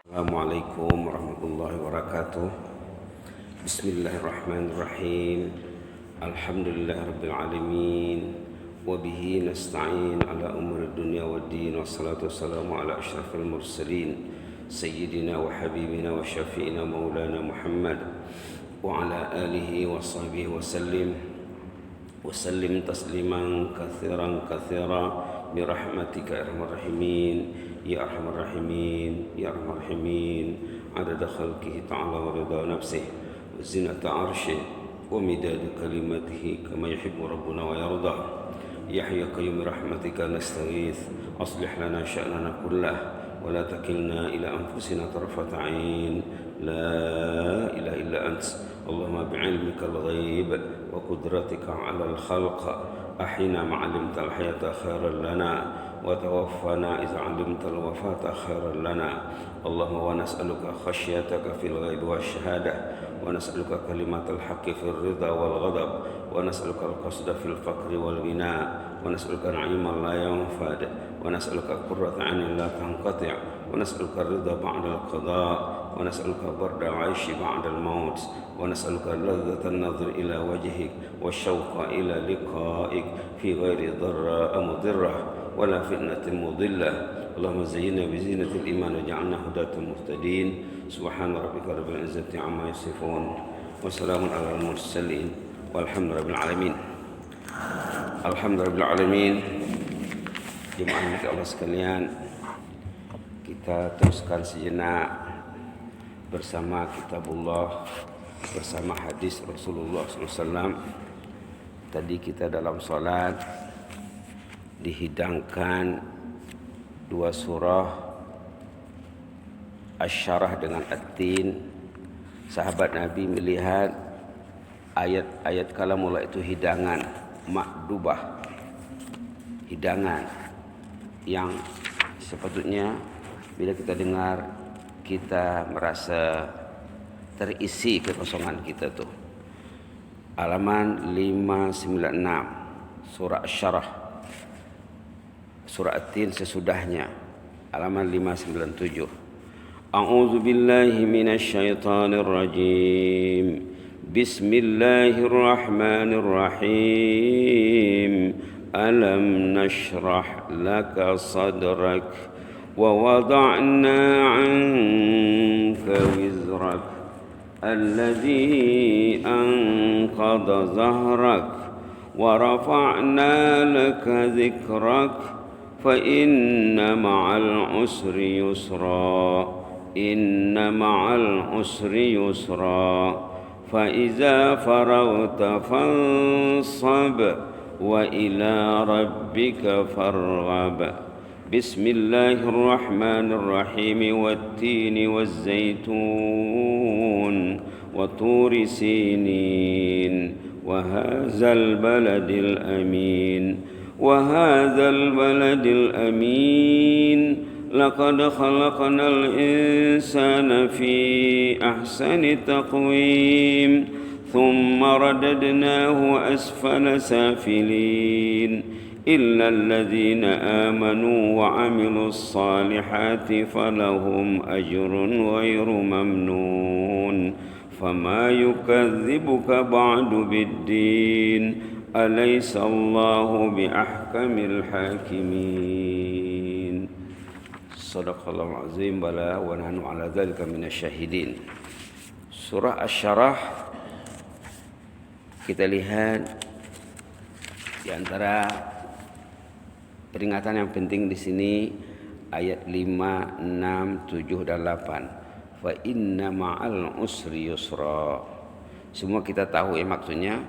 Assalamualaikum warahmatullahi wabarakatuh. Bismillahirrahmanirrahim. Alhamdulillahirabbil alamin. Wa bihi nasta'in ala umuri dunya waddin. Wassalatu wassalamu ala asyrafil mursalin sayyidina wa habibina wa syafi'ina maulana Muhammad wa ala alihi wa sahbihi wa sallim tasliman katsiran birahmatika ya arhamar rahimin. Ya Arhamar Rahimin, Ya Arhamar Rahimin, adada khalqihi ta'ala wa rida nafsihi wa zinata arshih wa midada kalimatihi kama yuhibbu rabbuna wa yarda. Ya Hayyu Qayyum rahmatika nastaghith, aslih lana sya'nana kullah wa la takilna ila anfusina tarfata 'ain. La ilaha illa ant, Allahumma bi'ilmika al-ghaib wa qudratika 'ala al-khalq ahyina ma'alimta al-hayata khairan lana وتوفنا إذا علمت الوفاة خيرا لنا. اللهم ونسألك خشيتك في الغيب والشهادة، ونسألك كلمات الحق في الرضا والغضب، ونسألك القصد في الفقر والغنى، ونسألك نعيما لا ينفد، ونسألك قرة عين لا تنقطع، ونسألك الرضا بعد القضاء، ونسألك برد العيش بعد الموت، ونسألك لذة النظر إلى وجهك والشوق إلى لقائك في غير ضراء مضرة ولا فتنة مضلة. اللهم زينا بزينة الإيمان وجعلنا هداة مهتدين. سبحان ربك رب العزة عما يصفون وسلام على المرسلين والحمد لله رب العالمين. Alhamdulillah alamin. Jemaah Allah sekalian, kita teruskan sejenak bersama kitabullah, bersama hadis Rasulullah SAW. Tadi kita dalam salat dihidangkan dua surah Asy-Syarah dengan At-Tin. Sahabat Nabi melihat ayat-ayat kalamullah itu hidangan makdubah, hidangan yang sepatutnya bila kita dengar kita merasa terisi kekosongan kita tuh. Halaman 596 surah Asy-Syarah, surah At-Tin sesudahnya, halaman 597. A'udzu billahi minasyaitonir rajim. Bismillahirrahmanirrahim. Alam nashrah laka sadrak wa wada'na 'anka wizrak alladhi anqadha zahrak wa rafa'na laka dhikrak fa inna ma'al usri yusra inna ma'al usri yusra fa iza faragta fansab wa ila rabbika farghab. Bismillahirrahmanirrahim. Wat-tini waz-zaitun wa turi sinin wa hadzal baladil amin وهذا البلد الأمين لقد خلقنا الإنسان في أحسن تقويم ثم رددناه أسفل سافلين إلا الذين آمنوا وعملوا الصالحات فلهم أجر غير ممنون فما يكذبك بعد بالدين أليس الله بأحكم الحاكمين. Sadaqallahul azim. Bala wa nahnu ala dzalika minasyahidin. Surah Asy-Syarah kita lihat di antara peringatan yang penting di sini ayat 5, 6, 7 dan 8. Fa inna ma'al usri yusra. Semua kita tahu maksudnya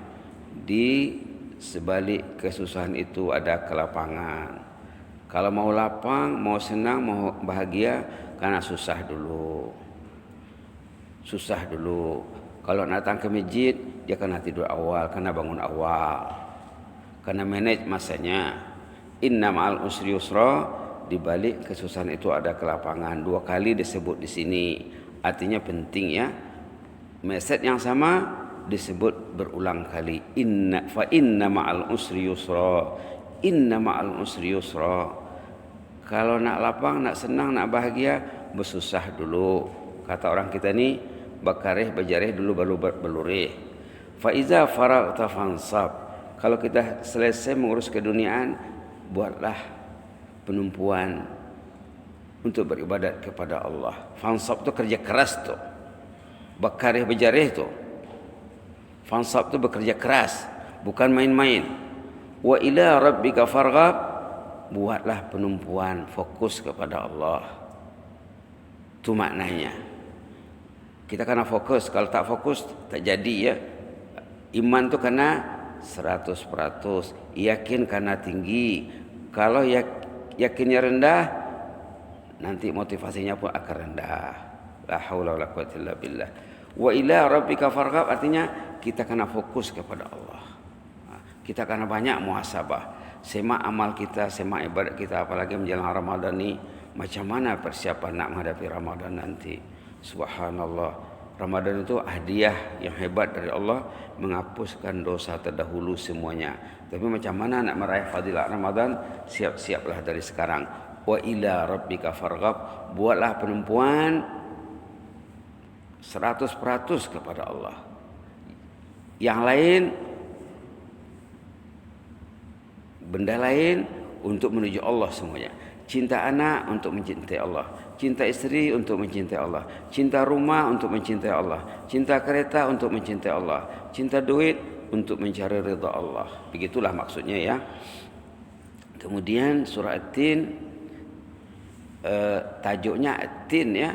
di sebalik kesusahan itu ada kelapangan. Kalau mau lapang, mau senang, mau bahagia, karena susah dulu. Susah dulu. Kalau datang ke masjid, dia kena tidur awal, kena bangun awal, kena manage masanya. Inna ma'al usri yusra, di balik kesusahan itu ada kelapangan. 2 kali disebut di sini. Artinya penting ya. Message yang sama disebut berulang kali. Inna ma'al usri yusra. Inna ma'al usri yusra. Kalau nak lapang, nak senang, nak bahagia, bersusah dulu. Kata orang kita ni, bakareh berjareh dulu baru belureh. Fa iza faragta fansab. Kalau kita selesai mengurus keduniaan, buatlah penumpuan untuk beribadat kepada Allah. Fansab tu kerja keras tu. Bakareh berjareh tu. Fansab tu bekerja keras, bukan main-main. Wa ila rabbika farghab, buatlah penumpuan, fokus kepada Allah. Itu maknanya. Kita kena fokus, kalau tak fokus tak jadi ya. Iman tu kena 100%, yakin kena tinggi. Kalau yakinnya rendah, nanti motivasinya pun akan rendah. La haula wala quwwata illa billah. Wa ila rabbika farghab artinya kita kena fokus kepada Allah. Kita kena banyak muhasabah. Semak amal kita, semak ibadat kita, apalagi menjelang Ramadan ni, macam mana persiapan nak menghadapi Ramadan nanti. Subhanallah, Ramadan itu hadiah yang hebat dari Allah, menghapuskan dosa terdahulu semuanya. Tapi macam mana nak meraih fadilah Ramadan? Siap-siaplah dari sekarang. Wa ila rabbika farghab, buatlah penumpuan 100% kepada Allah. Yang lain, benda lain untuk menuju Allah semuanya. Cinta anak untuk mencintai Allah, cinta isteri untuk mencintai Allah, cinta rumah untuk mencintai Allah, cinta kereta untuk mencintai Allah, cinta duit untuk mencari ridha Allah. Begitulah maksudnya ya. Kemudian surah At-Tin, tajuknya At-Tin ya,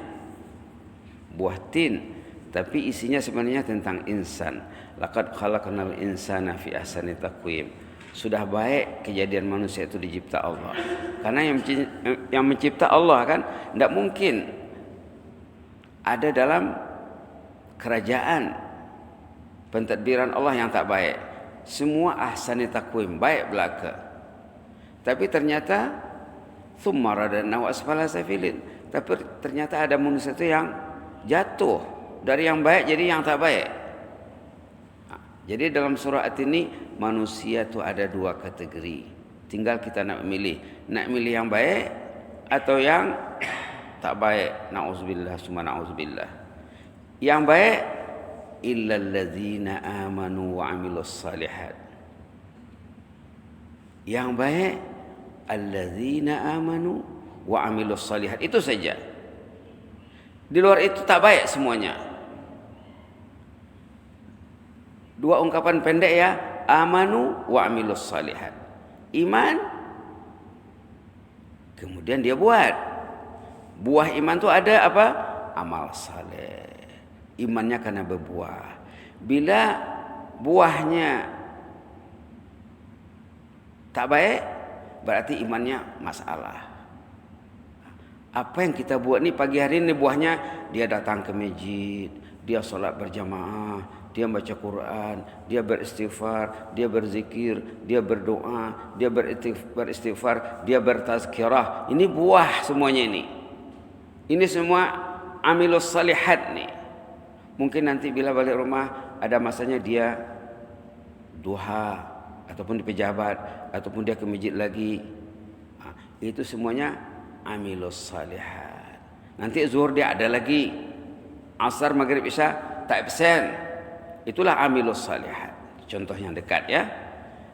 buah tin, tapi isinya sebenarnya tentang insan. Laqad khalaqnal insana fi ahsani taqwim. Sudah baik kejadian manusia itu dicipta Allah. Karena yang mencipta Allah kan tidak mungkin ada dalam kerajaan pentadbiran Allah yang tak baik. Semua ahsani taqwim, baik belaka. Tapi ternyata thumma radadnahu asfala safilin. Tapi ternyata ada manusia itu yang jatuh dari yang baik jadi yang tak baik. Jadi dalam surah ini manusia itu ada dua kategori. Tinggal kita nak memilih, nak milih yang baik atau yang tak baik. Nauzubillah summa nauzubillah. Yang baik illal ladzina amanu wa amilus salihat. Yang baik alladzina amanu wa amilus salihat. Itu saja. Di luar itu tak baik semuanya. Dua ungkapan pendek ya, amanu wa amilus salihat. Iman, kemudian dia buat. Buah iman tu ada apa? Amal saleh. Imannya karena berbuah. Bila buahnya tak baik, berarti imannya masalah. Apa yang kita buat ni pagi hari ni buahnya, dia datang ke masjid, dia solat berjamaah, dia baca Quran, dia beristighfar, dia berzikir, dia berdoa, dia beristighfar, dia bertazkirah. Ini buah semuanya ini. Ini semua amilus salihat nih. Mungkin nanti bila balik rumah ada masanya dia duha ataupun di pejabat ataupun dia ke masjid lagi. Itu semuanya amilus salihat. Nanti zuhur dia ada lagi. Asar, maghrib, isya tak absen. Itulah amilus salihat. Contoh yang dekat ya.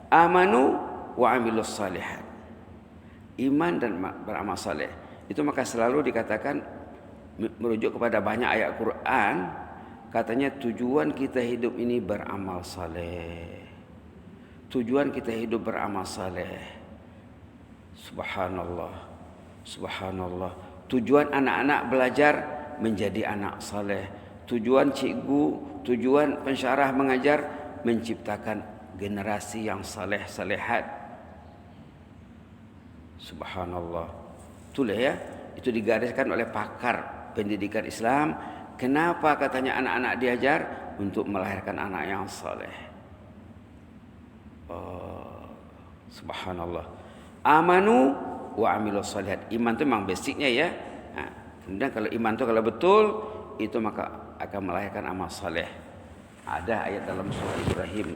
Amanu wa amilus salihat. Iman dan beramal saleh. Itu maka selalu dikatakan merujuk kepada banyak ayat Quran, katanya tujuan kita hidup ini beramal saleh. Tujuan kita hidup beramal saleh. Subhanallah. Subhanallah. Tujuan anak-anak belajar menjadi anak saleh. Tujuan cikgu, tujuan pensyarah mengajar menciptakan generasi yang saleh salehat. Subhanallah. Itulah ya, itu digariskan oleh pakar pendidikan Islam. Kenapa katanya anak-anak diajar untuk melahirkan anak yang saleh. Subhanallah. Amanu wa amilus salihat. Iman itu memang basicnya ya. Kemudian kalau iman itu kalau betul, itu maka akan melahirkan amal saleh. Ada ayat dalam surah Ibrahim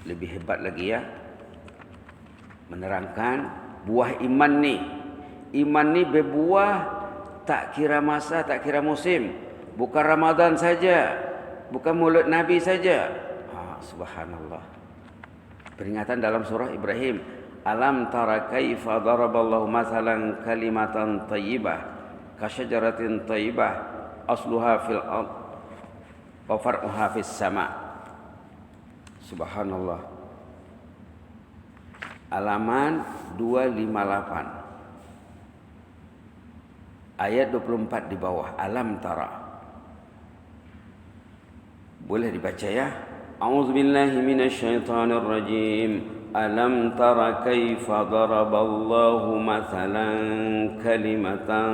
lebih hebat lagi ya, menerangkan buah iman ni. Iman ni berbuah tak kira masa, tak kira musim. Bukan Ramadan saja, bukan Maulid Nabi saja. Subhanallah. Peringatan dalam surah Ibrahim. Alam tara kaifa daraballahu mathalan kalimatan thayyibah kasyajaratin thayyibah asluha fil ard wa far'uha fis sama'. Subhanallah. Halaman 258. Ayat 24 di bawah. Alam tara. Boleh dibaca ya? A'udzubillahi minasyaitonir rajim. Alam tara kaifa daraballahu mathalan kalimatan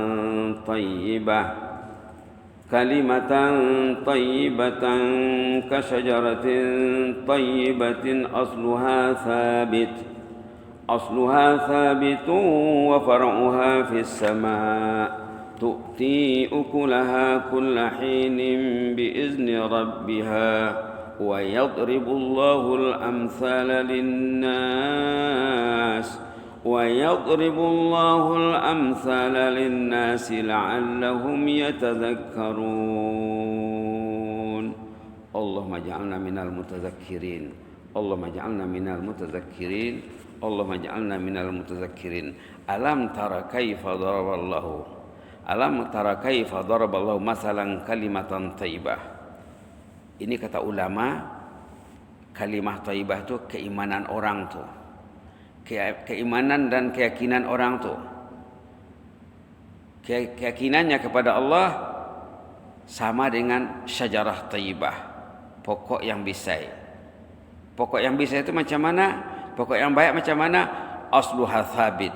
tayyibatan kasyajaratin tayyibatin asluha thabitun wa far'uha fis sama' tu'ti ukulaha kulla hinin biizni rabbiha wa yadribullahu al-amthala lin-nas la'allahum yatadhakkarun. Allahumma ij'alna minal mutadhakkirin. Allahumma ij'alna minal mutadhakkirin. Allahumma ij'alna minal mutadhakkirin. Alam tara kaifa daraballahu masalan kalimatan thayyibah. Ini kata ulama, kalimah thayyibah itu keimanan orang tu. Keimanan dan keyakinan orang tu. Keyakinannya kepada Allah sama dengan syajarah thayyibah, pokok yang bisai. Pokok yang bisai itu macam mana? Pokok yang baik macam mana? Asluha thabit.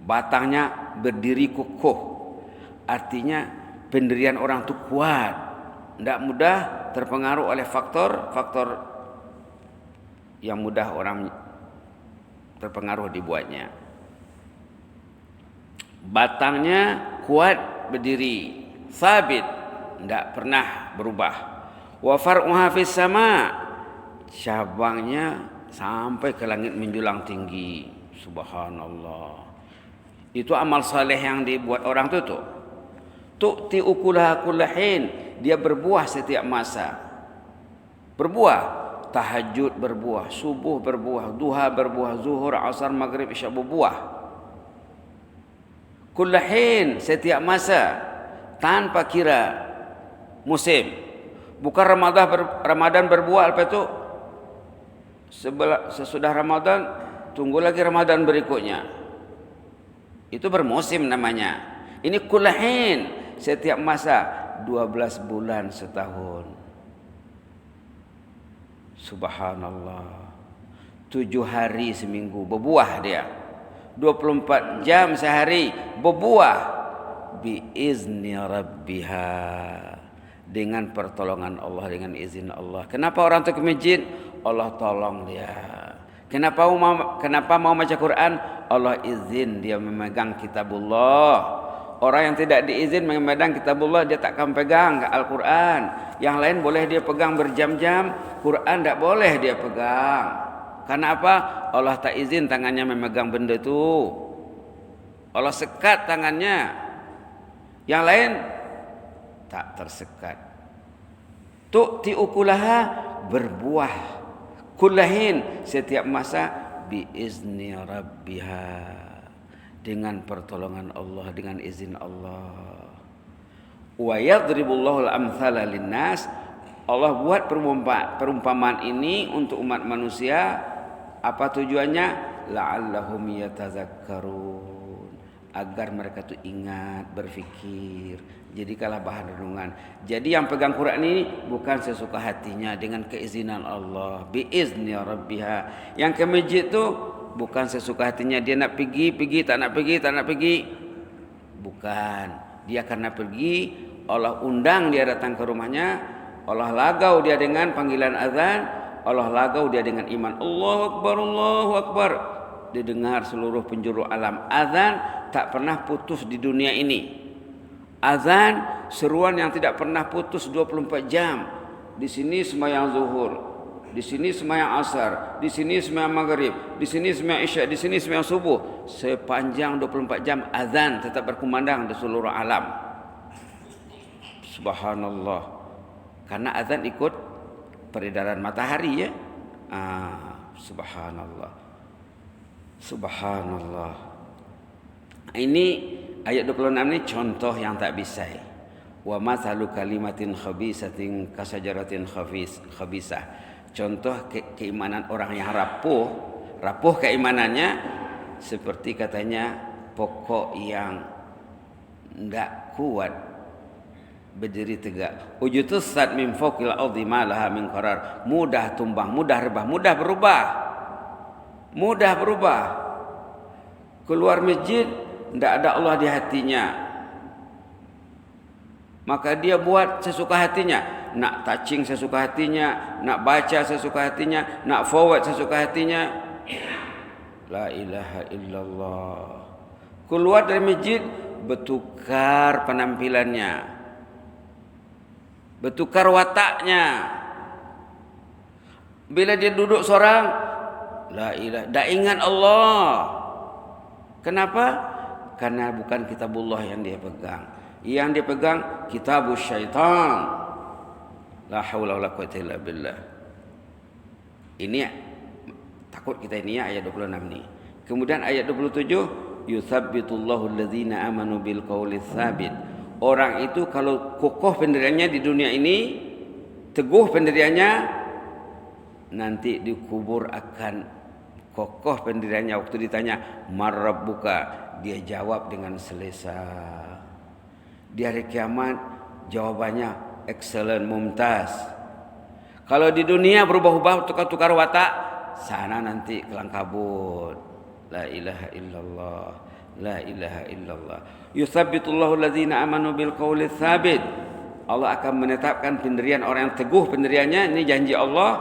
Batangnya berdiri kokoh. Artinya pendirian orang itu kuat. Tidak mudah terpengaruh oleh faktor yang mudah orang terpengaruh dibuatnya. Batangnya kuat berdiri, sabit, tidak pernah berubah. Wa far'uha fis sama', cabangnya sampai ke langit menjulang tinggi. Subhanallah. Itu amal saleh yang dibuat orang itu tuh. Tu'ti ukulaha kullahin, dia berbuah setiap masa. Berbuah, tahajud berbuah, subuh berbuah, duha berbuah, zuhur, asar, maghrib, isya berbuah. Kullahin, setiap masa, tanpa kira musim. Bukan Ramadan berbuah, lepas itu sesudah Ramadan tunggu lagi Ramadan berikutnya. Itu bermusim namanya. Ini kullahin, setiap masa. 12 bulan setahun. Subhanallah. 7 hari seminggu berbuah dia. 24 jam sehari berbuah. Biizni rabbiha. Dengan pertolongan Allah, dengan izin Allah. Kenapa orang itu ke masjid? Allah tolong dia. Kenapa mau baca Quran? Allah izin dia memegang kitabullah. Orang yang tidak diizin memegang kitabullah, dia tak akan pegang Al-Quran. Yang lain boleh dia pegang berjam-jam, Quran tak boleh dia pegang. Karena apa? Allah tak izin tangannya memegang benda itu. Allah sekat tangannya. Yang lain tak tersekat. Tu'ti ukulaha, berbuah. Kullahin, setiap masa, biizni rabbiha. Dengan pertolongan Allah, dengan izin Allah. Wa yadribullahu al-amthala lin-nas. Allah buat perumpamaan ini untuk umat manusia. Apa tujuannya? La'allahum yatazakkarun. Agar mereka itu ingat, berfikir. Jadi kalah bahan renungan. Jadi yang pegang Quran ini bukan sesuka hatinya, dengan keizinan Allah. Biizni rabbiha. Yang ke masjid itu bukan sesuka hatinya, dia nak pergi, tak nak pergi. Bukan. Dia karena pergi, Allah undang dia datang ke rumahnya, Allah lagau dia dengan panggilan azan, Allah lagau dia dengan iman. Allahu Akbar, Allahu Akbar. Didengar seluruh penjuru alam. Azan tak pernah putus di dunia ini. Azan seruan yang tidak pernah putus 24 jam. Di sini sembahyang zuhur, di sini sembahyang asar, di sini sembahyang maghrib, di sini sembahyang isya, di sini sembahyang subuh. Sepanjang 24 jam azan tetap berkumandang di seluruh alam. Subhanallah. Karena azan ikut peredaran matahari ya. Subhanallah. Subhanallah. Ini ayat 26 ini contoh yang tak bisa. Wa mathalu kalimatin khabisatin kasajaratin khabisah. Contoh keimanan orang yang rapuh keimanannya seperti katanya pokok yang tidak kuat berdiri tegak. Ujutussat min fawqil ardi ma laha min qarar. Mudah tumbang, mudah rebah, mudah berubah. Mudah berubah. Keluar masjid tidak ada Allah di hatinya. Maka dia buat sesuka hatinya. Nak touching sesuka hatinya, nak baca sesuka hatinya, nak forward sesuka hatinya. La ilaha illallah. Keluar dari masjid bertukar penampilannya, bertukar wataknya. Bila dia duduk seorang, la ilaha, dah ingat Allah. Kenapa? Karena bukan kitabullah yang dia pegang. Yang dia pegang kitabus syaitan. La haula wala quwwata illa billah. Ini takut kita ini ya, ayat 26 ni. Kemudian ayat 27, yuthabbitullahu alladzina amanu bil qawli tsabit. Orang itu kalau kokoh pendiriannya di dunia ini, teguh pendiriannya, nanti dikubur akan kokoh pendiriannya. Waktu ditanya mar rabbuka, dia jawab dengan selesa. Di hari kiamat jawabannya excellent, mumtaz. Kalau di dunia berubah-ubah, tukar-tukar watak, sana nanti kelang kabut. La ilaha illallah, la ilaha illallah. Yuthabbitullahu alladzina amanu bil qawli tsabit. Allah akan menetapkan pendirian orang yang teguh pendiriannya, ini janji Allah,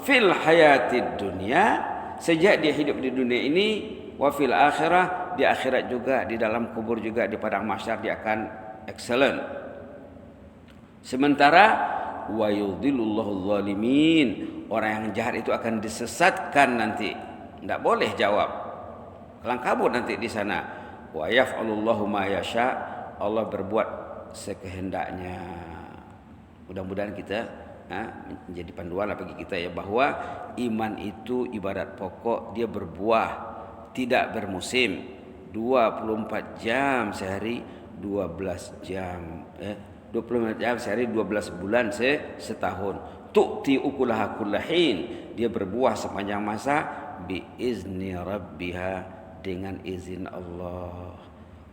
fil hayatid dunya, sejak dia hidup di dunia ini, wa fil akhirah, di akhirat juga, di dalam kubur juga, di padang mahsyar dia akan excellent. Sementara wa yudhillullahu zalimin, orang yang jahat itu akan disesatkan nanti. Tidak boleh jawab. Kelang kabut nanti di sana. Wa yaf'alullahu ma yasha, Allah berbuat sekehendaknya. Mudah-mudahan kita menjadi panduan bagi kita ya, bahwa iman itu ibarat pokok, dia berbuah, tidak bermusim. 24 jam sehari, 12 jam 24 jam sehari, 12 bulan setahun. Tu'ti ukulaha kullahin, dia berbuah sepanjang masa, biizni rabbiha, dengan izin Allah.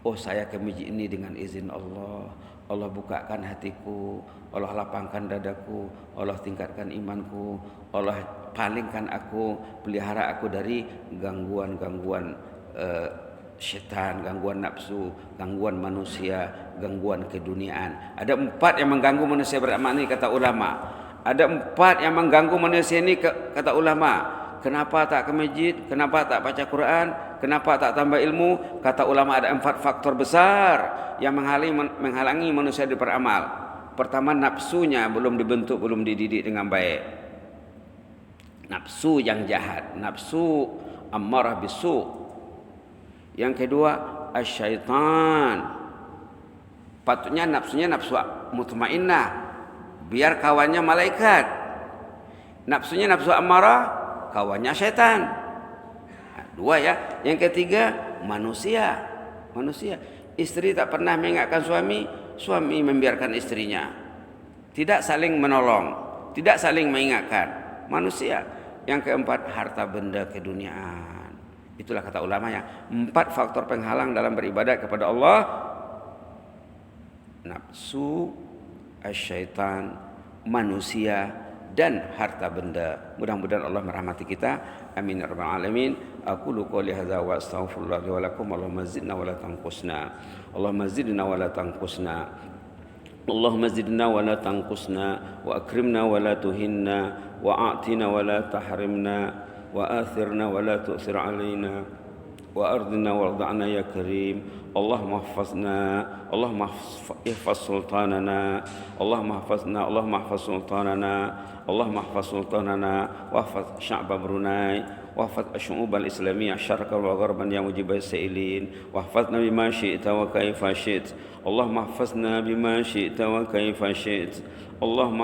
Oh, saya ke masjid ini dengan izin Allah. Allah bukakan hatiku, Allah lapangkan dadaku, Allah tingkatkan imanku, Allah palingkan aku, pelihara aku dari gangguan-gangguan syaitan, gangguan nafsu, gangguan manusia, gangguan keduniaan. Ada 4 yang mengganggu manusia beramal ini, kata ulama. Ada 4 yang mengganggu manusia ini, kata ulama. Kenapa tak ke masjid? Kenapa tak baca Quran? Kenapa tak tambah ilmu? Kata ulama ada 4 faktor besar yang menghalangi manusia beramal. Pertama, nafsunya belum dibentuk, belum dididik dengan baik. Nafsu yang jahat, nafsu ammarah bisu. Yang kedua, asyaitan. Patutnya nafsunya nafsu mutmainnah, biar kawannya malaikat. Nafsunya nafsu ammarah, kawannya syaitan. 2 ya. Yang ketiga, manusia. Istri tak pernah mengingatkan suami, suami membiarkan istrinya. Tidak saling menolong, tidak saling mengingatkan. Manusia. Yang keempat, harta benda keduniaan. Itulah kata ulama ya, 4 faktor penghalang dalam beribadat kepada Allah. Nafsu, asyaitan, manusia, dan harta benda. Mudah-mudahan Allah merahmati kita. Amin ya rabbal alamin. Aqulu qouli hadza wa astaghfirullah li wa lakum. Allahumma zidna wa la tanqusna. Allahumma zidna wa la tanqusna. Allahumma zidna wa la tanqusna wa akrimna wa la tuhinna wa a'tina wa la tahrimna wa athirna wa la tu'thir alaina وأرضنا وارض عنا يا كريم. اللهم احفظنا، اللهم احفظ سلطاننا، اللهم احفظنا، اللهم احفظ سلطاننا، اللهم احفظ سلطاننا، واحفظ شعب بروناي، واحفظ الشعوب الإسلامية شرقا وغربا يا مجيب السائلين، واحفظنا بما شئت وكيف شئت. اللهم احفظنا بما شئت وكيف شئت. اللهم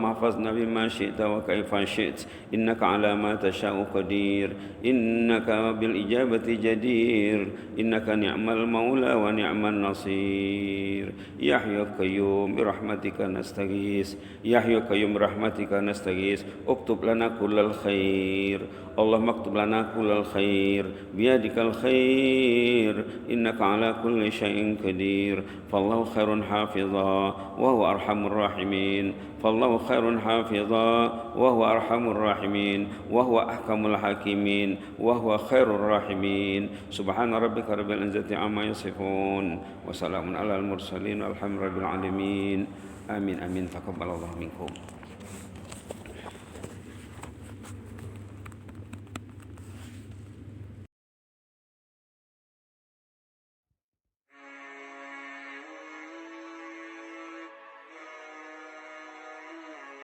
احفظنا بما شئت وكيف شئت. إنك على ما تشاء قدير، إنك بالإجابة جدير، إنك نعم المولى ونعم النصير. يا حي يا قيوم برحمتك نستغيث، يا حي يا قيوم برحمتك نستغيث. اكتب لنا كل الخير، اللهم اكتب لنا كل الخير، بيدك الخير، إنك على كل شيء قدير. فالله خير حافظا وهو أرحم الراحمين، فالله خير حافظا وهو أرحم الراحمين، وهو أحكم الحاكمين، وهو خير الراحمين. سبحان ربك رب العزة عما يصفون، وسلام على المرسلين والحمد لله رب العالمين. آمين آمين. تقبل الله منكم.